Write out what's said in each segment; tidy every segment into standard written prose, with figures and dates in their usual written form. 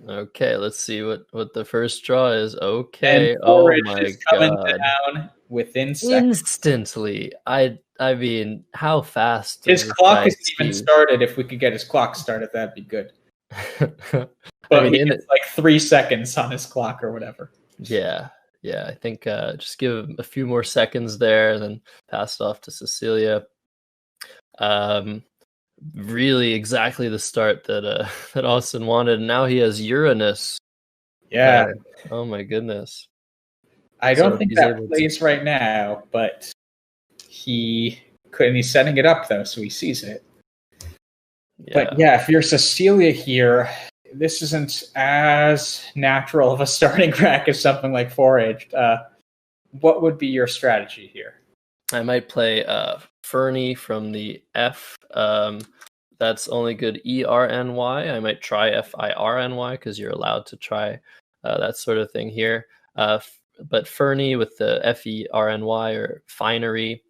Okay, let's see what the first draw is. And Okay. Oh Forage my is coming god. down within seconds. Instantly. I mean, how fast His does this clock guy isn't even ski? started. If we could get his clock started, that'd be good. I But mean, he gets like 3 seconds on his clock or whatever. yeah. I think just give him a few more seconds there, and then pass it off to Cecilia. Really exactly the start that that Austin wanted. Now he has Uranus. Yeah. Oh my goodness. I So don't think he's that able plays right now, but he could, and he's setting it up though, so he sees it. But yeah, if you're Cecilia here, this isn't as natural of a starting rack as something like Foraged. What would be your strategy here? I might play Fernie from the F. That's only good ERNY. I might try FIRNY because you're allowed to try that sort of thing here. But Fernie with the FERNY or Finery,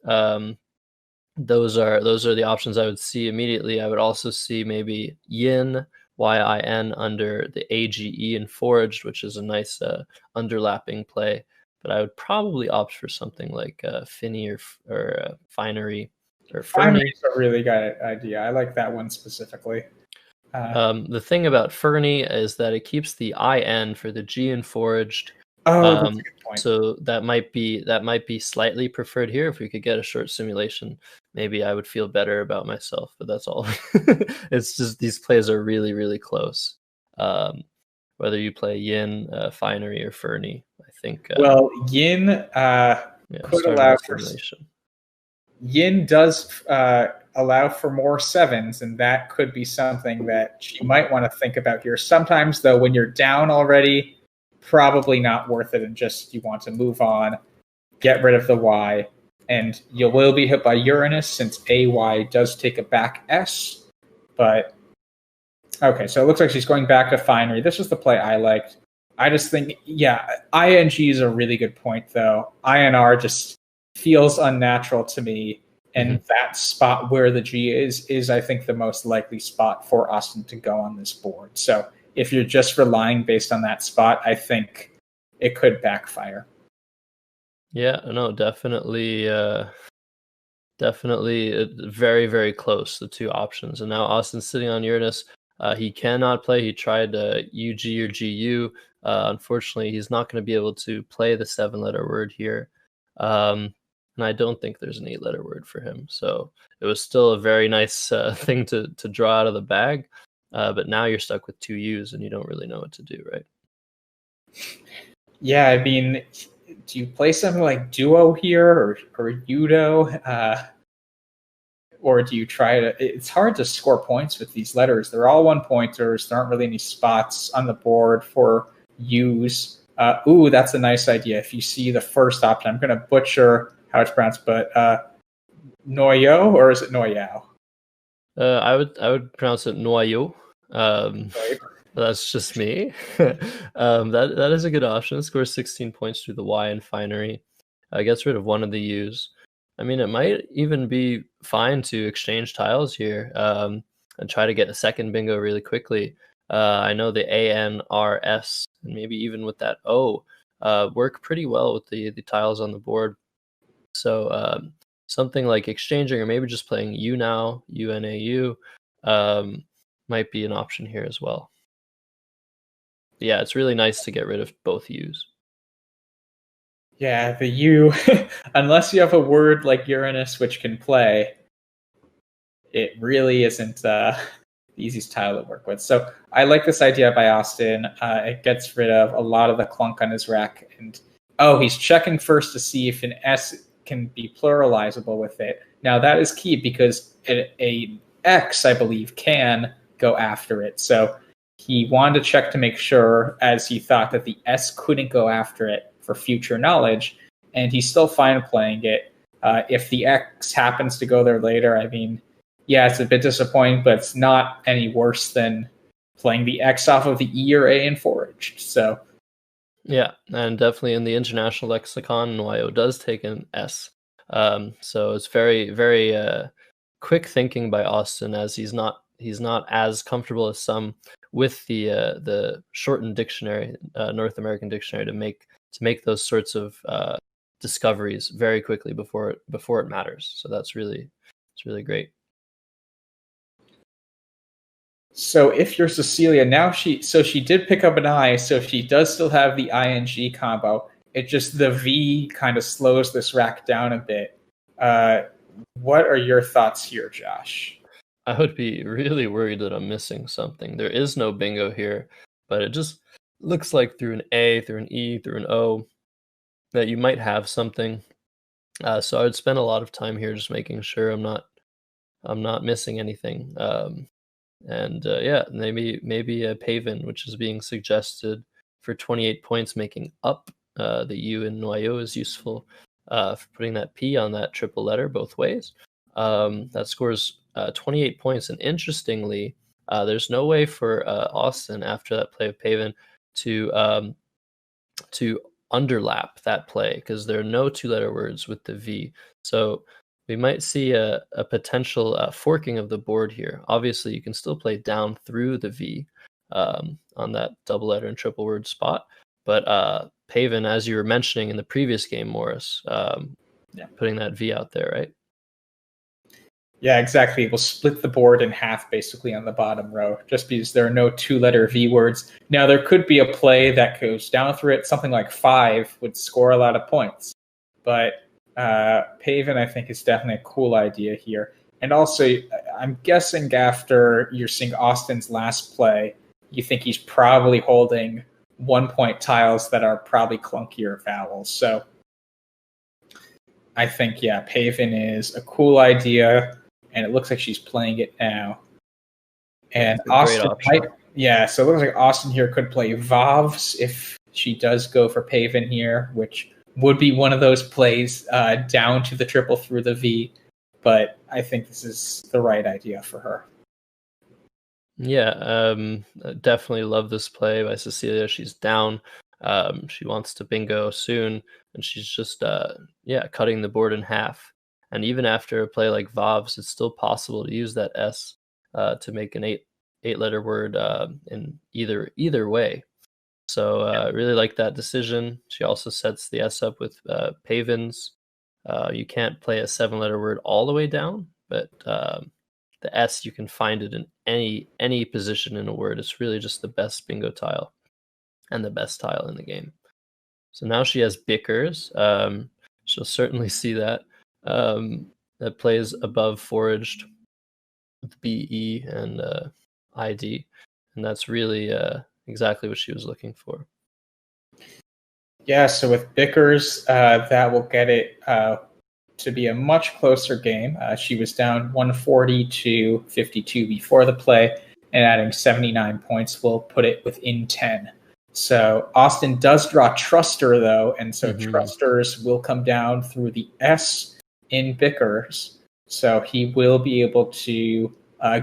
those are the options I would see immediately. I would also see maybe Yin, YIN under the AGE and Foraged, which is a nice underlapping play. But I would probably opt for something like Finny or Finery or Fernie. Finery is a really good idea. I like that one specifically. The thing about Fernie is that it keeps the IN for the G in Foraged. That's a good point. So that might be slightly preferred here. If we could get a short simulation, maybe I would feel better about myself. But that's all. It's just these plays are really, really close. Whether you play Yin, Finery, or Fernie, I think. Well, Yin could allow for simulation. Yin does allow for more sevens, and that could be something that she might want to think about here. Sometimes, though, when you're down already, probably not worth it, and just you want to move on, get rid of the Y, and you will be hit by Uranus since AY does take a back S. But okay, so it looks like she's going back to Finery. This is the play I liked. I just think, yeah, ING is a really good point, though. INR just feels unnatural to me, and that spot where the G is I think the most likely spot for Austin to go on this board. So if you're just relying based on that spot, I think it could backfire. Yeah, no, definitely very, very close, the two options. And now Austin's sitting on Uranus. He cannot play. He tried UG or GU. Unfortunately, he's not going to be able to play the 7-letter word here. And I don't think there's an 8-letter word for him. So it was still a very nice thing to draw out of the bag. But now you're stuck with 2 U's and you don't really know what to do, right? Yeah, I mean, do you play something like Duo here or Udo? Or do you try to... It's hard to score points with these letters. They're all 1-pointers. There aren't really any spots on the board for U's. Ooh, that's a nice idea. If you see the first option, I'm going to butcher how it's pronounced, but Noyo, or is it Noyao? I would pronounce it Noyo. That's just me. That is a good option. It scores 16 points through the Y and Finery. Gets rid of one of the U's. I mean, it might even be fine to exchange tiles here and try to get a second bingo really quickly. I know the ANRS and maybe even with that O work pretty well with the tiles on the board. So something like exchanging or maybe just playing U now, UNAU, might be an option here as well. But yeah, it's really nice to get rid of both U's. Yeah, the U, unless you have a word like Uranus which can play, it really isn't the easiest tile to work with. So I like this idea by Austin. It gets rid of a lot of the clunk on his rack. And he's checking first to see if an S can be pluralizable with it. Now that is key because a X, I believe, can go after it. So he wanted to check to make sure, as he thought that the S couldn't go after it for future knowledge, and he's still fine playing it. If the X happens to go there later, I mean, yeah, it's a bit disappointing, but it's not any worse than playing the X off of the E or A in Foraged. So, yeah, and definitely in the international lexicon, YO does take an S. So it's very, very quick thinking by Austin, as he's not as comfortable as some with the shortened dictionary, North American dictionary, to make those sorts of discoveries very quickly before it matters. So it's really great. So if you're Cecilia, now she did pick up an I, so she does still have the ing combo. It just, the V kind of slows this rack down a bit. What are your thoughts here, Josh? I would be really worried that I'm missing something. There is no bingo here, but it just looks like through an A, through an E, through an O, that you might have something. So I would spend a lot of time here just making sure I'm not missing anything. Maybe a Pavin, which is being suggested for 28 points, making up the U in noyau is useful for putting that P on that triple letter both ways. That scores 28 points, and interestingly, there's no way for Austin after that play of Pavin to underlap that play because there are no two-letter words with the V. So we might see a potential forking of the board here. Obviously, you can still play down through the V on that double letter and triple word spot. But Pavin, as you were mentioning in the previous game, Morris, putting that V out there, right? Yeah, exactly. We'll split the board in half basically on the bottom row, just because there are no two-letter V words. Now, there could be a play that goes down through it. Something like 5 would score a lot of points. But Pavin, I think, is definitely a cool idea here. And also, I'm guessing after you're seeing Austin's last play, you think he's probably holding 1-point tiles that are probably clunkier vowels. So I think, Pavin is a cool idea. And it looks like she's playing it now. And Austin so it looks like Austin here could play Vavs if she does go for Pavin here, which would be one of those plays down to the triple through the V. But I think this is the right idea for her. Yeah, definitely love this play by Cecilia. She's down. She wants to bingo soon, and she's just cutting the board in half. And even after a play like Vavs, it's still possible to use that S to make an eight-letter word in either way. So I really like that decision. She also sets the S up with Pavins. You can't play a 7-letter word all the way down, but the S, you can find it in any position in a word. It's really just the best bingo tile and the best tile in the game. So now she has Bickers. She'll certainly see that. That plays above foraged with BE and ID, and that's really exactly what she was looking for. Yeah, so with Bickers, that will get it to be a much closer game. She was down 140 to 52 before the play, and adding 79 points will put it within 10. So Austin does draw Truster, though, and so Trusters will come down through the S in Bickers, so he will be able to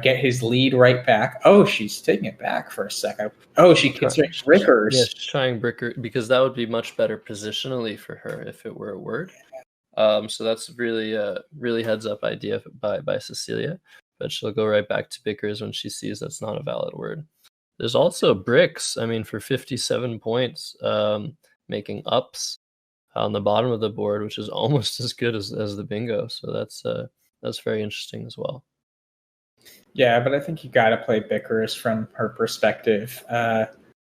get his lead right back. Oh, she's taking it back for a second. Oh, she's considering Brickers. Yeah, she's trying Bricker because that would be much better positionally for her if it were a word. So that's really heads up idea by Cecilia, but she'll go right back to Bickers when she sees that's not a valid word. There's also Bricks. I mean, for 57 points, making ups on the bottom of the board, which is almost as good as the bingo. So that's very interesting as well. Yeah, but I think you got to play Bickers from her perspective,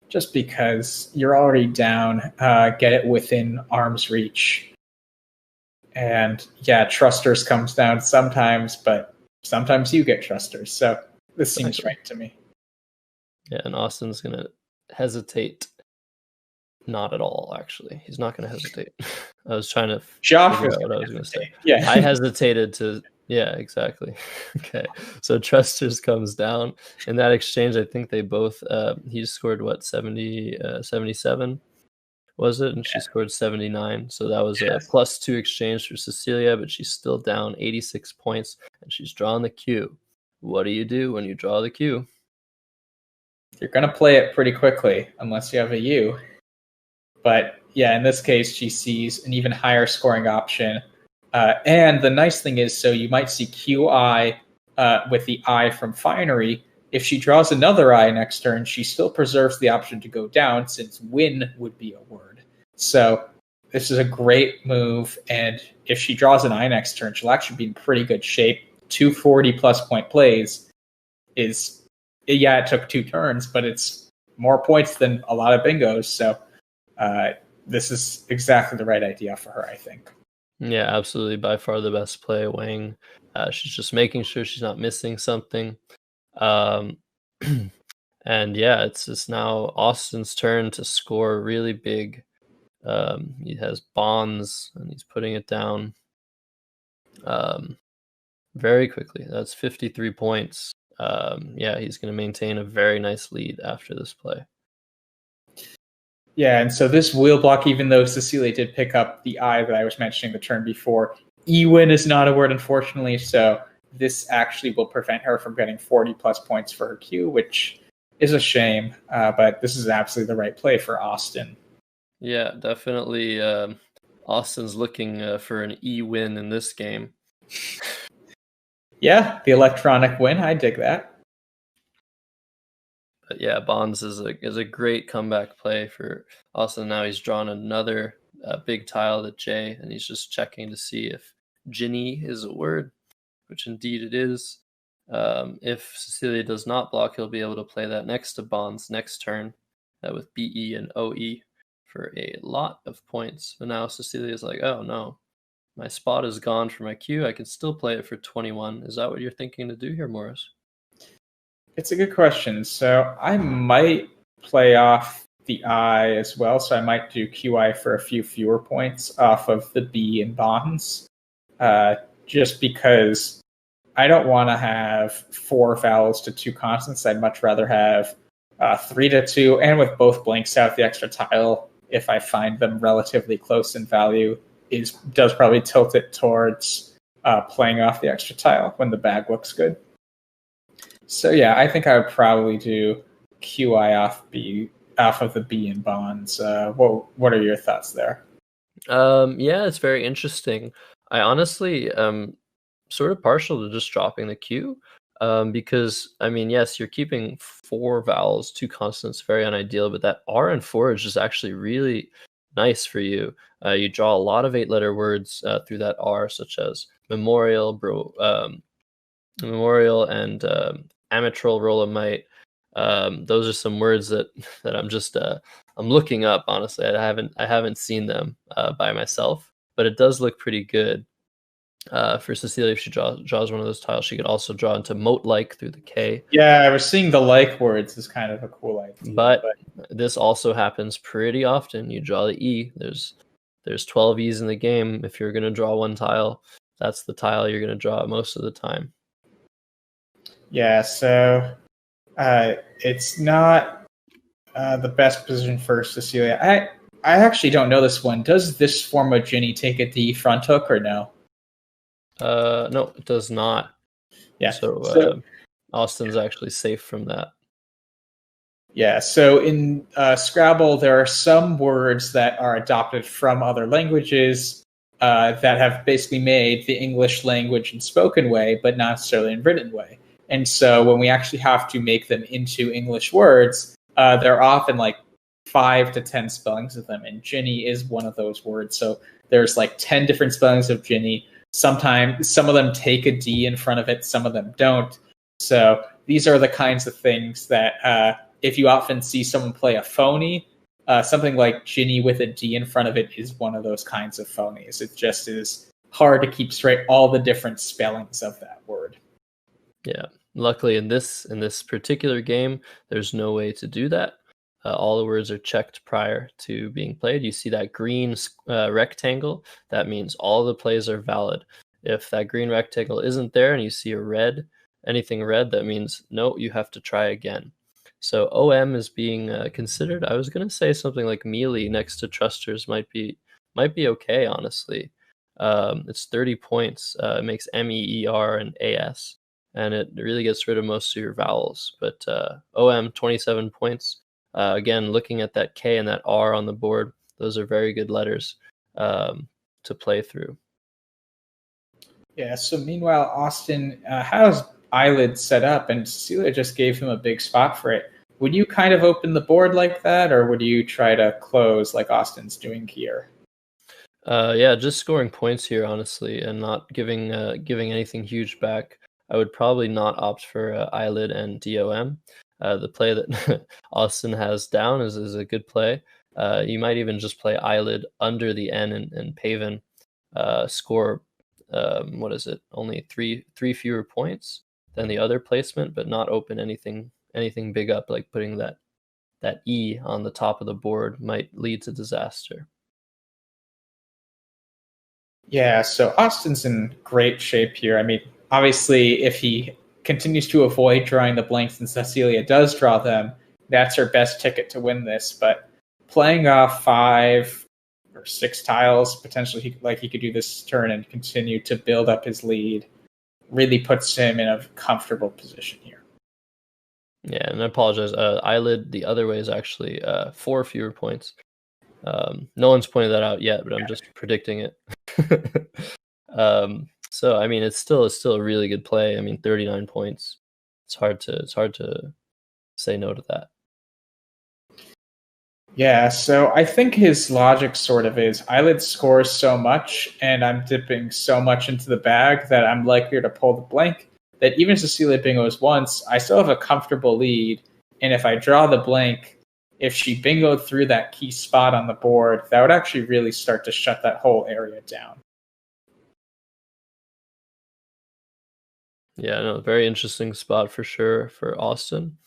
just because you're already down. Get it within arm's reach. And yeah, Trusters comes down sometimes, but sometimes you get Trusters. So this seems right to me. Yeah, and Austin's going to hesitate. Not at all, actually. He's not going to hesitate. I was trying to figure out what I was going to say. Yeah. I hesitated to... Yeah, exactly. Okay, so Trusters comes down. In that exchange, I think they both... he scored, 77? Was it? And she scored 79. So that was a +2 exchange for Cecilia, but she's still down 86 points, and she's drawn the Q. What do you do when you draw the Q? You're going to play it pretty quickly, unless you have a U. But yeah, in this case, she sees an even higher scoring option. And the nice thing is, so you might see QI with the I from Finery, if she draws another I next turn, she still preserves the option to go down, since win would be a word. So this is a great move, and if she draws an I next turn, she'll actually be in pretty good shape. 240 plus point plays is, yeah, it took 2 turns, but it's more points than a lot of bingos. So this is exactly the right idea for her, I think. Yeah, absolutely. By far the best play, Wang. She's just making sure she's not missing something. Um, and yeah, it's now Austin's turn to score really big. He has bonds, and he's putting it down very quickly. That's 53 points. Yeah, he's going to maintain a very nice lead after this play. Yeah, and so this wheel block, even though Cecilia did pick up the I that I was mentioning the turn before, E-win is not a word, unfortunately, so this actually will prevent her from getting 40 plus points for her Q, which is a shame, but this is absolutely the right play for Austin. Yeah, definitely. Austin's looking for an E-win in this game. Yeah, the electronic win, I dig that. But yeah, Bonds is a great comeback play for Austin. Now he's drawn another big tile to J, and he's just checking to see if Ginny is a word, which indeed it is. If Cecilia does not block, he'll be able to play that next to Bonds next turn with BE and OE for a lot of points. But now Cecilia's like, oh no, my spot is gone for my Q. I can still play it for 21. Is that what you're thinking to do here, Morris? It's a good question. So I might play off the I as well. So I might do QI for a few fewer points off of the B and bonds, just because I don't want to have 4 vowels to 2 consonants. I'd much rather have 3 to 2, and with both blanks out, the extra tile, if I find them relatively close in value, does probably tilt it towards playing off the extra tile when the bag looks good. So yeah, I think I would probably do QI off of the B in bonds. What are your thoughts there? Yeah, it's very interesting. I honestly sort of partial to just dropping the Q, because I mean, yes, you're keeping 4 vowels, 2 consonants, very unideal, but that R and forage is actually really nice for you. You draw a lot of 8-letter words through that R, such as memorial, memorial, and amitral rolomite. Those are some words that I'm just I'm looking up. Honestly, I haven't seen them by myself, but it does look pretty good. For Cecilia, if she draws one of those tiles, she could also draw into moat-like through the K. Yeah, I was seeing the like words is kind of a cool idea. But this also happens pretty often. You draw the E. There's 12 E's in the game. If you're going to draw one tile, that's the tile you're going to draw most of the time. Yeah, so it's not the best position for Cecilia. I actually don't know this one. Does this form of Ginny take a D front hook or no? No, it does not. Yeah. So Austin's actually safe from that. Yeah, so in Scrabble, there are some words that are adopted from other languages that have basically made the English language in spoken way, but not necessarily in written way. And so when we actually have to make them into English words, there are often like 5 to 10 spellings of them, and Ginny is one of those words. So there's like 10 different spellings of Ginny. Sometimes some of them take a D in front of it, some of them don't. So these are the kinds of things that if you often see someone play a phony, something like Ginny with a D in front of it is one of those kinds of phonies. It just is hard to keep straight all the different spellings of that word. Yeah. Luckily, in this particular game, there's no way to do that. All the words are checked prior to being played. You see that green rectangle, that means all the plays are valid. If that green rectangle isn't there and you see anything red, that means no, you have to try again. So OM is being considered. I was going to say something like melee next to Trusters might be okay, honestly. It's 30 points. It makes MEER and AS, and it really gets rid of most of your vowels. But OM, 27 points. Again, looking at that K and that R on the board, those are very good letters to play through. Yeah, so meanwhile, Austin has eyelid set up, and Cecilia just gave him a big spot for it. Would you kind of open the board like that, or would you try to close like Austin's doing here? Yeah, just scoring points here, honestly, and not giving anything huge back. I would probably not opt for eyelid and DOM. The play that Austin has down is a good play. You might even just play eyelid under the N and Paven, score what is it? Only three fewer points than the other placement, but not open anything big up, like putting that E on the top of the board might lead to disaster. Yeah, so Austin's in great shape here. I mean, obviously, if he continues to avoid drawing the blanks and Cecilia does draw them, that's her best ticket to win this. But playing off 5 or 6 tiles, potentially, he could do this turn and continue to build up his lead, really puts him in a comfortable position here. Yeah, and I apologize. Eyelid the other way is actually 4 fewer points. No one's pointed that out yet, but I'm just predicting it. So I mean, it's still a really good play. I mean, 39 points. It's hard to say no to that. Yeah, so I think his logic sort of is eyelid scores so much, and I'm dipping so much into the bag that I'm likelier to pull the blank. That even if Cecilia bingos once, I still have a comfortable lead, and if I draw the blank, if she bingoed through that key spot on the board, that would actually really start to shut that whole area down. Yeah, no, very interesting spot for sure for Austin.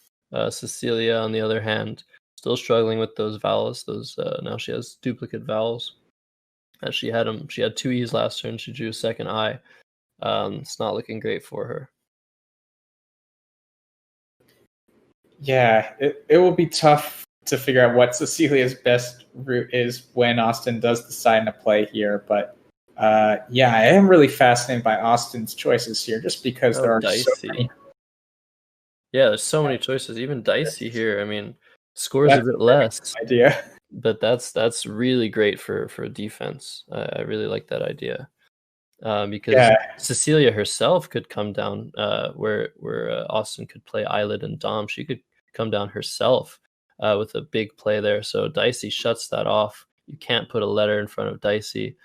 Cecilia, on the other hand, still struggling with those vowels. Now she has duplicate vowels. She had 2 E's last turn. She drew a second I. It's not looking great for her. Yeah, it will be tough to figure out what Cecilia's best route is when Austin does decide to play here. But yeah, I am really fascinated by Austin's choices here, just because there are Dicey. so many. Yeah, there's so many choices. Even Dicey here. I mean, scores a bit less. Idea. But that's really great for defense. I really like that idea. Because Cecilia herself could come down where Austin could play eyelid and dom. She could come down herself with a big play there. So Dicey shuts that off. You can't put a letter in front of Dicey.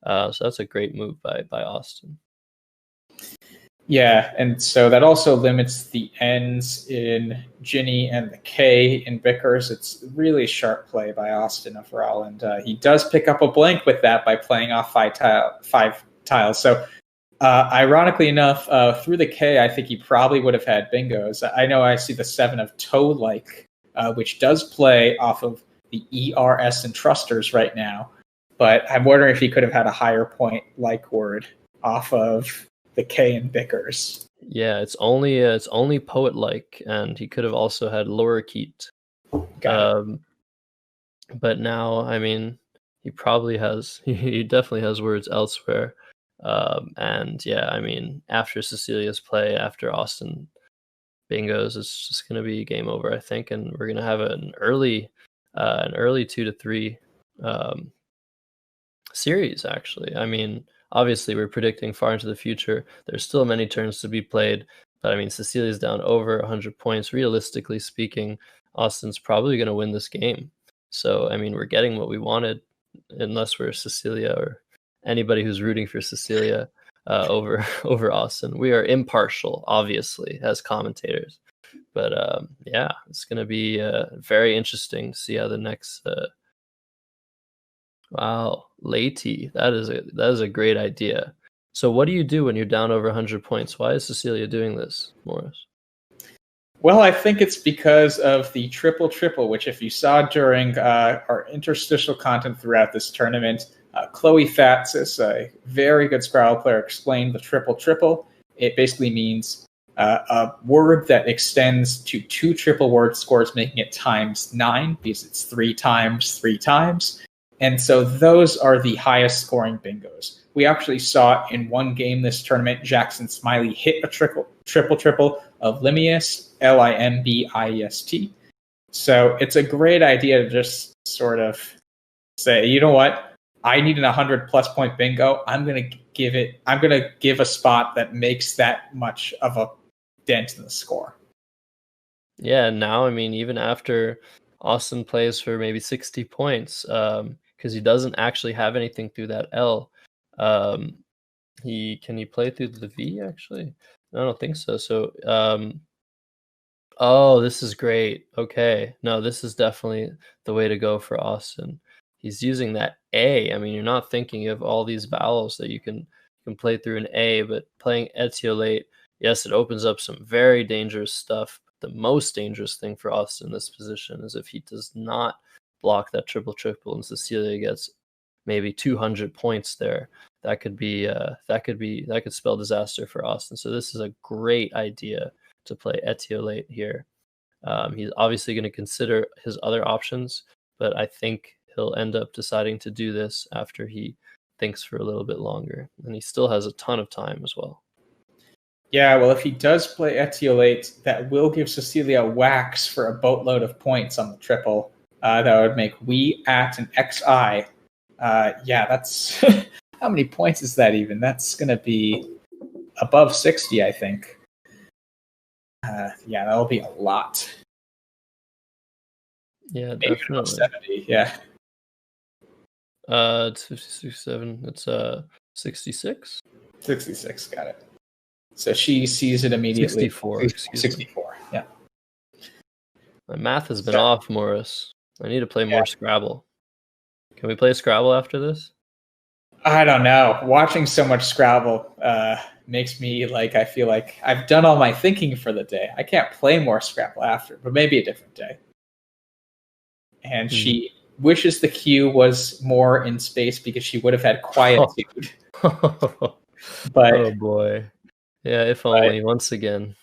So that's a great move by Austin. Yeah, and so that also limits the N's in Ginny and the K in Vickers. It's really sharp play by Austin overall, and he does pick up a blank with that by playing off 5 tiles. So ironically enough, through the K, I think he probably would have had bingos. I know I see the 7 of toe-like, which does play off of the ERS and Trusters right now, but I'm wondering if he could have had a higher point like word off of the K and Vickers. Yeah, it's only poet-like, and he could have also had lorikeet. But now, I mean, he definitely has words elsewhere. And yeah, I mean, after Cecilia's play, after Austin bingos, it's just going to be game over, I think, and we're going to have an early 2-3 series. Actually, I mean, obviously we're predicting far into the future. There's still many turns to be played, but I mean, Cecilia's down over 100 points. Realistically speaking, Austin's probably going to win this game. So I mean, we're getting what we wanted, unless we're Cecilia or anybody who's rooting for Cecilia over Austin. We are impartial, obviously, as commentators. But yeah, it's going to be very interesting to see how the next. Wow, Lady, that is a great idea. So, what do you do when you're down over 100 points? Why is Cecilia doing this, Morris? Well, I think it's because of the triple, which if you saw during our interstitial content throughout this tournament, Chloe Fatsis, a very good Scrabble player, explained the triple. It basically means a word that extends to 2 triple word scores, making it ×9, because it's 3 times 3 times. And so those are the highest scoring bingos. We actually saw in one game this tournament, Jackson Smiley hit a triple of Limiest, Limbiest. So it's a great idea to just sort of say, you know what? I need an 100+ point bingo. I'm going to give a spot that makes that much of a dent in the score. Yeah, now, I mean, even after Austin plays for maybe 60 points, because he doesn't actually have anything through that L. Can he play through the V, actually? I don't think so. So, oh, this is great. Okay. No, this is definitely the way to go for Austin. He's using that A. I mean, you're not thinking of all these vowels that you can play through an A, but playing etiolate, yes, it opens up some very dangerous stuff. The most dangerous thing for Austin in this position is if he does not block that triple triple and Cecilia gets maybe 200 points there. That could spell disaster for Austin. So this is a great idea to play etiolate here. He's obviously going to consider his other options, but I think he'll end up deciding to do this after he thinks for a little bit longer. And he still has a ton of time as well. Yeah, well, if he does play etiolate, that will give Cecilia wax for a boatload of points on the triple. That would make we at an XI. Yeah, that's how many points is that even? That's going to be above 60, I think. Yeah, that'll be a lot. Yeah, maybe definitely. 70, yeah. It's 56.7. It's 66. 66, got it. So she sees it immediately. 64. 64. Yeah. My math has been off, Morris. I need to play more Scrabble. Can we play Scrabble after this? I don't know. Watching so much Scrabble makes me I feel like I've done all my thinking for the day. I can't play more Scrabble after, but maybe a different day. And she wishes the Q was more in space because she would have had quietude. But oh boy. Yeah, if only once again.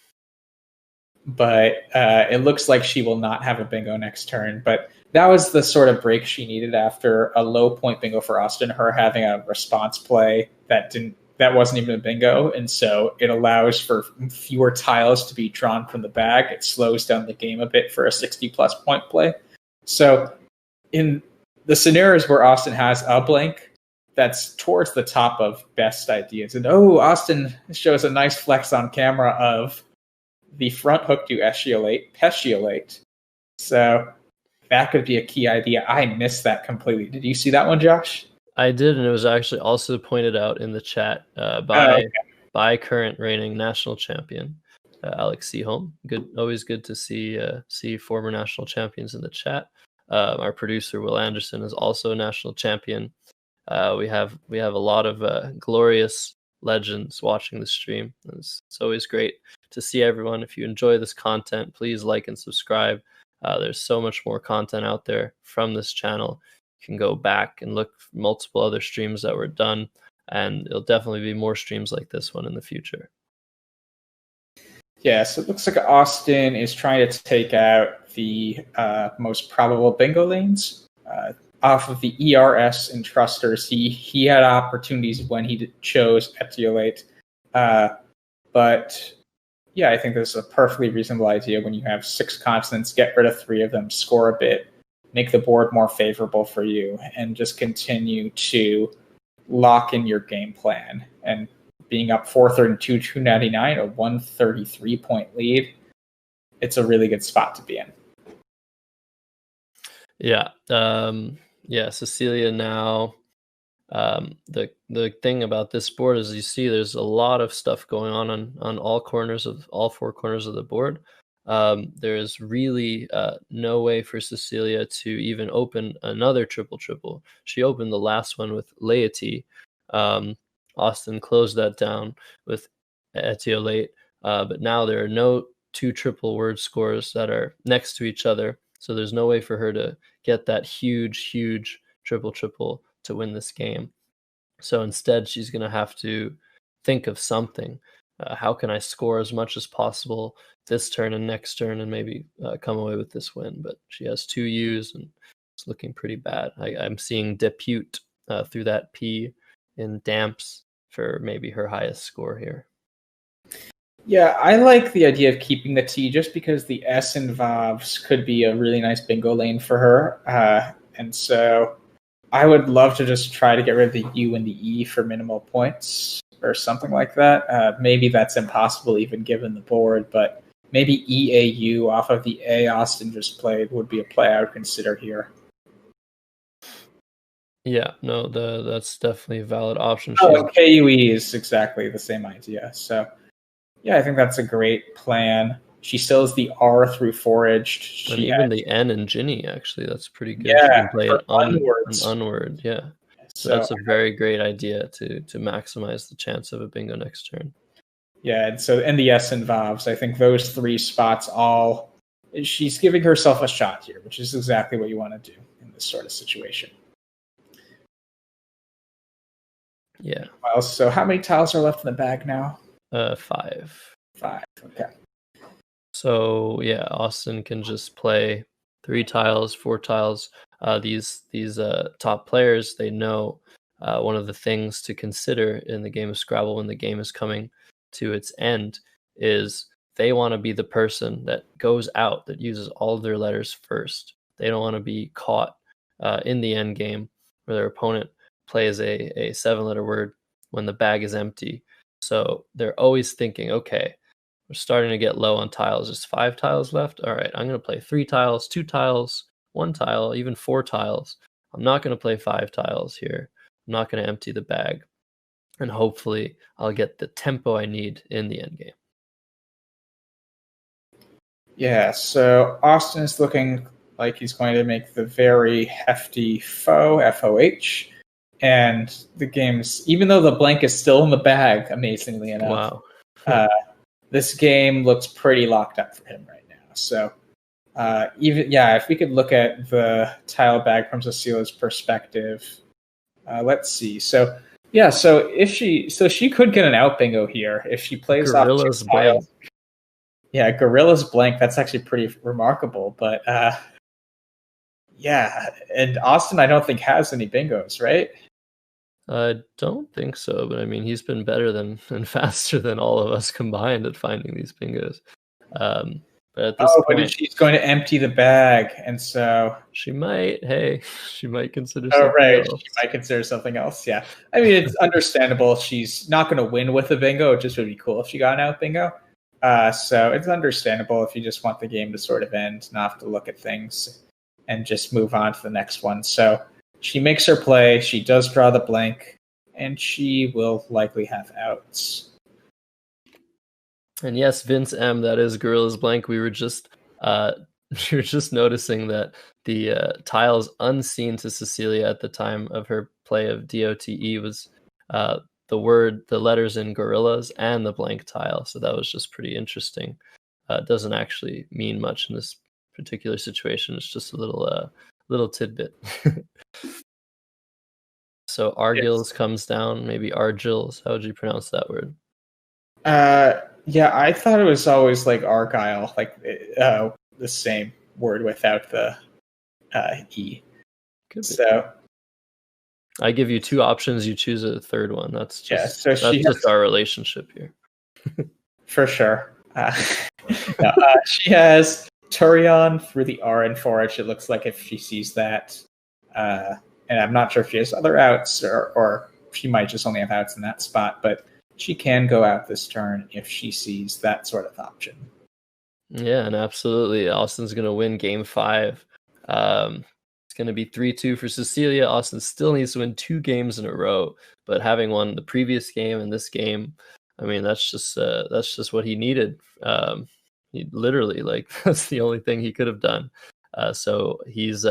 But it looks like she will not have a bingo next turn. But that was the sort of break she needed after a low point bingo for Austin, her having a response play that wasn't even a bingo. And so it allows for fewer tiles to be drawn from the bag. It slows down the game a bit for a 60-plus point play. So in the scenarios where Austin has a blank, that's towards the top of best ideas. And Austin shows a nice flex on camera of the front hook to petiolate. So that could be a key idea. I missed that completely. Did you see that one, Josh? I did, and it was actually also pointed out in the chat by current reigning national champion Alex Seaholm. Always good to see former national champions in the chat. Our producer Will Anderson is also a national champion. We have a lot of glorious legends watching the stream. It's always great to see everyone. If you enjoy this content, please like and subscribe. There's so much more content out there from this channel. You can go back and look for multiple other streams that were done, and it'll definitely be more streams like this one in the future. Yeah, so it looks like Austin is trying to take out the most probable bingo lanes. Off of the ERS and Trusters, he had opportunities when he chose etiolate. But yeah, I think this is a perfectly reasonable idea when you have 6 consonants, get rid of 3 of them, score a bit, make the board more favorable for you, and just continue to lock in your game plan. And being up 432, 299, a 133 point lead, it's a really good spot to be in. Yeah. Cecilia now. The thing about this board is you see there's a lot of stuff going on all 4 corners of the board. There is really no way for Cecilia to even open another triple. She opened the last one with laity. Austin closed that down with etiolate, but now there are no 2 triple word scores that are next to each other. So there's no way for her to get that huge triple to win this game. So instead, she's going to have to think of something. How can I score as much as possible this turn and next turn and maybe come away with this win? But she has 2 U's and it's looking pretty bad. I'm seeing depute through that P in damps for maybe her highest score here. Yeah, I like the idea of keeping the T just because the S involves could be a really nice bingo lane for her. And so I would love to just try to get rid of the U and the E for minimal points. or something like that. Maybe that's impossible even given the board, but maybe EAU off of the A Austin just played would be a play I would consider here. Yeah, no, that's definitely a valid option. Oh, KUE is exactly the same idea. So, yeah, I think that's a great plan. She still has the R through foraged. And even the N and Ginny, actually, that's pretty good. Yeah, you can play it onwards. an unword, yeah. So that's a very great idea to maximize the chance of a bingo next turn. Yeah, and the S involves, I think those 3 spots all, she's giving herself a shot here, which is exactly what you want to do in this sort of situation. Yeah. Well, so how many tiles are left in the bag now? 5. 5, okay. So yeah, Austin can just play 3 tiles, 4 tiles. These top players, they know one of the things to consider in the game of Scrabble when the game is coming to its end is they want to be the person that goes out, that uses all of their letters first. They don't want to be caught in the end game where their opponent plays a 7-letter word when the bag is empty. So they're always thinking, okay, we're starting to get low on tiles. There's 5 tiles left. All right, I'm going to play 3 tiles, 2 tiles, 1 tile, even 4 tiles. I'm not going to play 5 tiles here. I'm not going to empty the bag. And hopefully I'll get the tempo I need in the end game. Yeah, so Austin is looking like he's going to make the very hefty foe, FOH. And the game's, even though the blank is still in the bag, amazingly enough, this game looks pretty locked up for him right now. So if we could look at the tile bag from Cecilia's perspective, let's see. So she could get an out bingo here if she plays Gorilla's off blank. Yeah, Gorilla's blank. That's actually pretty remarkable. But and Austin, I don't think has any bingos, right? I don't think so, but I mean, he's been better than and faster than all of us combined at finding these bingos. But at this point, but she's going to empty the bag, and so she might. Hey, she might consider. She might consider something else. Yeah, I mean, it's understandable. She's not going to win with a bingo. It just would be cool if she got an out bingo. So it's understandable if you just want the game to sort of end, not have to look at things, and just move on to the next one. So she makes her play. She does draw the blank, and she will likely have outs. And yes, Vince M, that is Gorilla's blank. We were just noticing that the tiles unseen to Cecilia at the time of her play of DOTE was the letters in Gorillas and the blank tile. So that was just pretty interesting. It doesn't actually mean much in this particular situation. It's just a little tidbit. So Argils comes down, maybe Argils. How would you pronounce that word? Yeah, I thought it was always like Argyle, like the same word without the E. So I give you 2 options. You choose a third one. That's just our relationship here. For sure. She has Turion through the R and forage. It looks like if she sees that, and I'm not sure if she has other outs or she might just only have outs in that spot, but she can go out this turn if she sees that sort of option. Yeah, and absolutely. Austin's going to win game 5. It's going to be 3-2 for Cecilia. Austin still needs to win 2 games in a row, but having won the previous game and this game, I mean, that's just what he needed. He literally, that's the only thing he could have done. So he's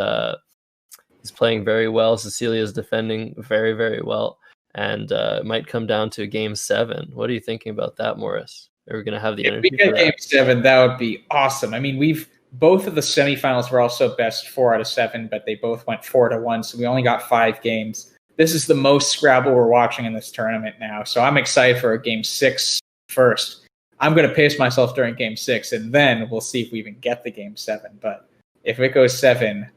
playing very well. Cecilia is defending very, very well. And it might come down to game 7. What are you thinking about that, Morris? Are we going to have the energy? If we get game 7, that would be awesome. I mean, both of the semifinals were also best 4 out of 7, but they both went 4-1, so we only got 5 games. This is the most Scrabble we're watching in this tournament now, so I'm excited for game 6 first. I'm going to pace myself during game 6, and then we'll see if we even get the game 7. But if it goes 7,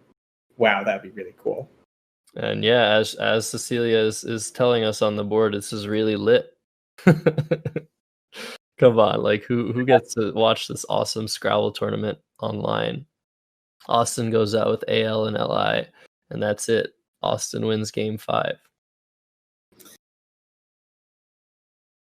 wow, that'd be really cool. And yeah, as Cecilia is telling us on the board, this is really lit. Come on, who gets to watch this awesome Scrabble tournament online? Austin goes out with AL and LI, and that's it. Austin wins game 5.